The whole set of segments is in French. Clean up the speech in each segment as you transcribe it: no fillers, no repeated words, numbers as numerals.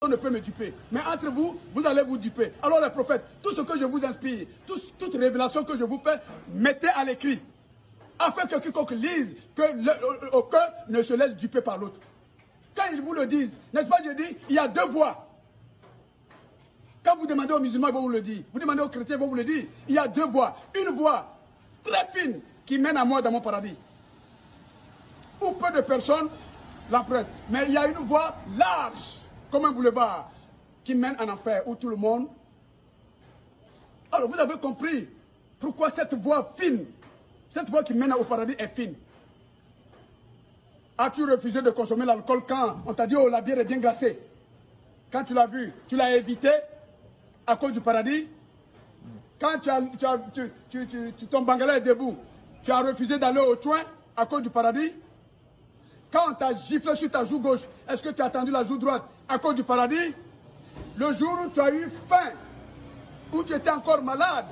On ne peut me duper. Mais entre vous, vous allez vous duper. Alors les prophètes, tout ce que je vous inspire, toute révélation que je vous fais, mettez à l'écrit. Afin que quiconque lise, que aucun ne se laisse duper par l'autre. Quand ils vous le disent, n'est-ce pas, je dis, il y a deux voies. Quand vous demandez aux musulmans, ils vont vous le dire. Vous demandez aux chrétiens, ils vont vous le dire. Il y a deux voies. Une voie très fine qui mène à moi dans mon paradis. Où peu de personnes l'empruntent. Mais il y a une voie large, comme un boulevard, qui mène en enfer, où tout le monde... Alors vous avez compris pourquoi cette voie fine, cette voie qui mène au paradis est fine. As-tu refusé de consommer l'alcool quand on t'a dit, oh, la bière est bien glacée? Quand tu l'as vu, tu l'as évité à cause du paradis. Quand ton bangalais est debout, tu as refusé d'aller au soin à cause du paradis. Quand on t'a giflé sur ta joue gauche, est-ce que tu as tendu la joue droite à cause du paradis? Le jour où tu as eu faim, où tu étais encore malade,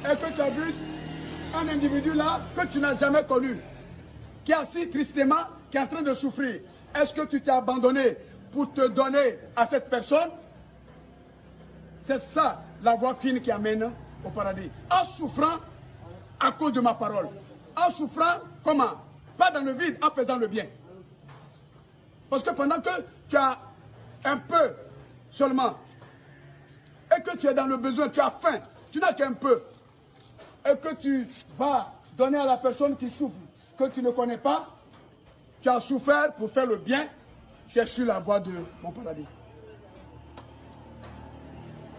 et que tu as vu un individu là que tu n'as jamais connu, qui est assis tristement, qui est en train de souffrir, est-ce que tu t'es abandonné pour te donner à cette personne? C'est ça la voie fine qui amène au paradis. En souffrant à cause de ma parole. En souffrant, comment? Pas dans le vide, en faisant le bien. Parce que pendant que tu as un peu seulement, et que tu es dans le besoin, tu as faim, tu n'as qu'un peu, et que tu vas donner à la personne qui souffre, que tu ne connais pas, tu as souffert pour faire le bien, tu es sur la voie de mon paradis.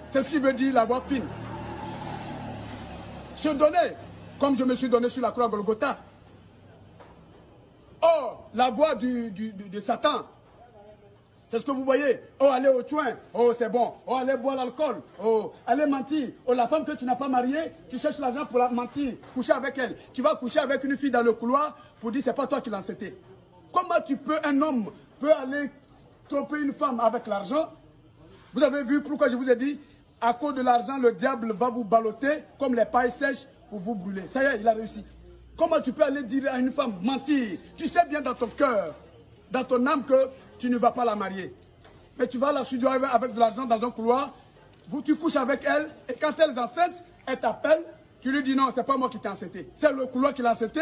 C'est ce qui veut dire la voie fine. Se donner, comme je me suis donné sur la croix Golgotha. Oh, la voie de Satan. C'est ce que vous voyez. Oh, aller au soin. Oh, c'est bon. Oh, aller boire l'alcool. Oh, aller mentir. Oh, la femme que tu n'as pas mariée, tu cherches l'argent pour la mentir, coucher avec elle. Tu vas coucher avec une fille dans le couloir pour dire c'est pas toi qui l'as enceinté. Comment un homme peut aller tromper une femme avec l'argent? Vous avez vu pourquoi je vous ai dit, à cause de l'argent, le diable va vous balloter comme les pailles sèches pour vous brûler. Ça y est, il a réussi. Comment tu peux aller dire à une femme mentir? Tu sais bien dans ton cœur, dans ton âme que tu ne vas pas la marier. Mais tu vas la suivre avec de l'argent dans un couloir, tu couches avec elle, et quand elle est enceinte, elle t'appelle, tu lui dis non, c'est pas moi qui t'ai enceinté. C'est le couloir qui l'a enceinté.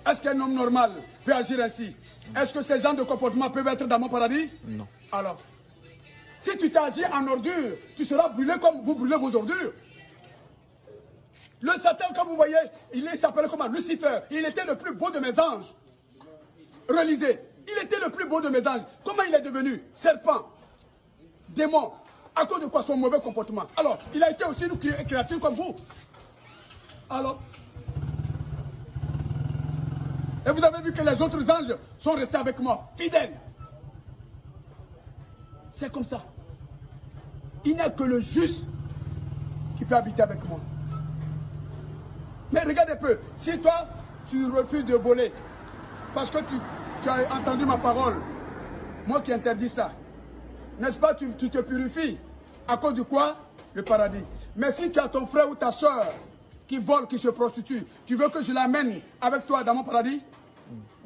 Est-ce qu'un homme normal peut agir ainsi? Est-ce que ces genres de comportements peuvent être dans mon paradis? Non. Alors, si tu t'agis en ordure, tu seras brûlé comme vous brûlez vos ordures. Le Satan, comme vous voyez, il s'appelait comment? Lucifer. Il était le plus beau de mes anges. Relisez. Il était le plus beau de mes anges. Comment il est devenu serpent, démon? À cause de quoi? Son mauvais comportement. Alors, il a été aussi une créature comme vous. Alors, et vous avez vu que les autres anges sont restés avec moi, fidèles. C'est comme ça. Il n'y a que le juste qui peut habiter avec moi. Mais regarde un peu, si toi, tu refuses de voler, parce que tu as entendu ma parole, moi qui interdis ça, n'est-ce pas, tu te purifies. À cause de quoi? Le paradis. Mais si tu as ton frère ou ta soeur qui vole, qui se prostitue, tu veux que je l'amène avec toi dans mon paradis?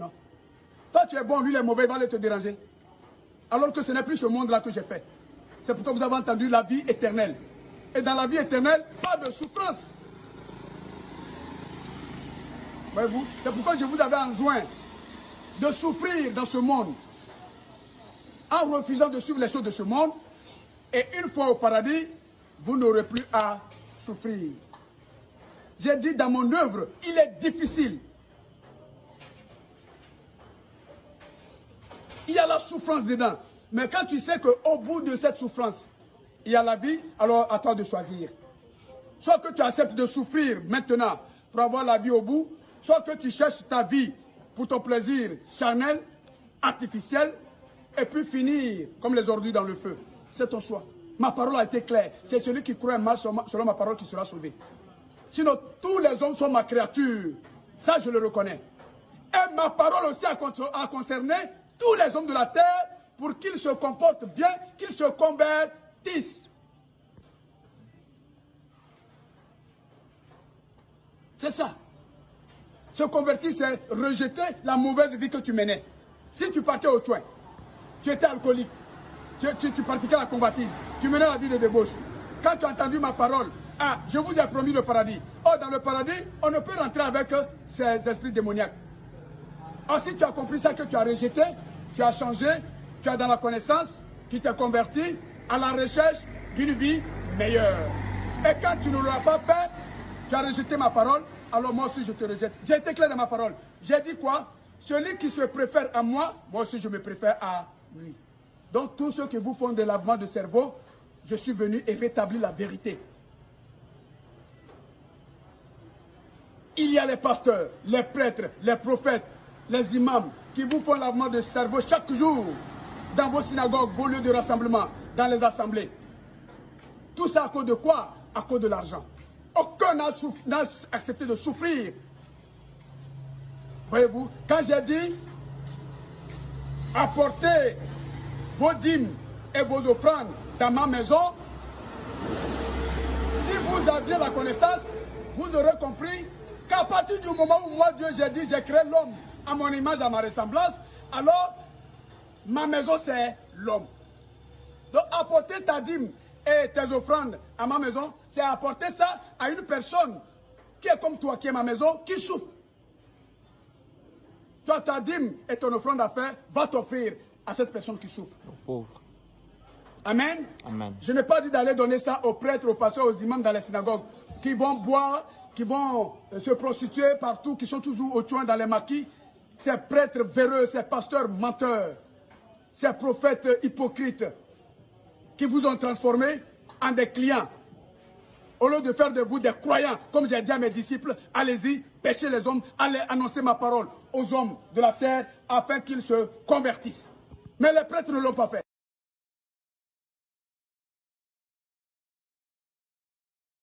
Non. Toi, tu es bon, lui, il est mauvais, il va aller te déranger. Alors que ce n'est plus ce monde-là que j'ai fait. C'est pourquoi vous avez entendu la vie éternelle. Et dans la vie éternelle, pas de souffrance. Voyez-vous? C'est pourquoi je vous avais enjoint de souffrir dans ce monde en refusant de suivre les choses de ce monde. Et une fois au paradis, vous n'aurez plus à souffrir. J'ai dit dans mon œuvre, il est difficile. Il y a la souffrance dedans. Mais quand tu sais qu'au bout de cette souffrance, il y a la vie, alors à toi de choisir. Soit que tu acceptes de souffrir maintenant pour avoir la vie au bout, soit que tu cherches ta vie pour ton plaisir charnel, artificiel, et puis finir comme les ordures dans le feu. C'est ton choix. Ma parole a été claire. C'est celui qui croit mal selon ma parole qui sera sauvé. Sinon, tous les hommes sont ma créature. Ça, je le reconnais. Et ma parole aussi a concerné tous les hommes de la terre pour qu'ils se comportent bien, qu'ils se convertissent. C'est ça. Se convertir, c'est rejeter la mauvaise vie que tu menais. Si tu partais au soin, tu étais alcoolique, tu pratiquais la combattise, tu menais la vie de débauche. Quand tu as entendu ma parole, ah, je vous ai promis le paradis. Oh, dans le paradis, on ne peut rentrer avec ces esprits démoniaques. Oh, si tu as compris ça, que tu as rejeté, tu as changé, tu as dans la connaissance, tu t'es converti à la recherche d'une vie meilleure. Et quand tu ne l'as pas fait, tu as rejeté ma parole, alors moi aussi je te rejette. J'ai été clair dans ma parole. J'ai dit quoi? Celui qui se préfère à moi, moi aussi je me préfère à lui. Donc tous ceux qui vous font des lavements de cerveau, je suis venu et rétablir la vérité. Il y a les pasteurs, les prêtres, les prophètes, les imams qui vous font lavement de cerveau chaque jour dans vos synagogues, vos lieux de rassemblement, dans les assemblées. Tout ça à cause de quoi? À cause de l'argent. Aucun n'a accepté de souffrir. Voyez-vous, quand j'ai dit apportez vos dîmes et vos offrandes dans ma maison, si vous aviez la connaissance, vous aurez compris qu'à partir du moment où moi, Dieu, j'ai dit, j'ai créé l'homme à mon image, à ma ressemblance, alors ma maison, c'est l'homme. Donc, apporter ta dîme et tes offrandes à ma maison, c'est apporter ça à une personne qui est comme toi, qui est ma maison, qui souffre. Toi, ta dîme et ton offrande à faire va t'offrir à cette personne qui souffre. Pauvre. Amen. Amen. Je n'ai pas dit d'aller donner ça aux prêtres, aux pasteurs, aux imams dans les synagogues, qui vont boire, qui vont se prostituer partout, qui sont toujours au coin dans les maquis. Ces prêtres véreux, ces pasteurs menteurs, ces prophètes hypocrites, qui vous ont transformé en des clients. Au lieu de faire de vous des croyants, comme j'ai dit à mes disciples, allez-y, pêchez les hommes, allez annoncer ma parole aux hommes de la terre afin qu'ils se convertissent. Mais les prêtres ne l'ont pas fait.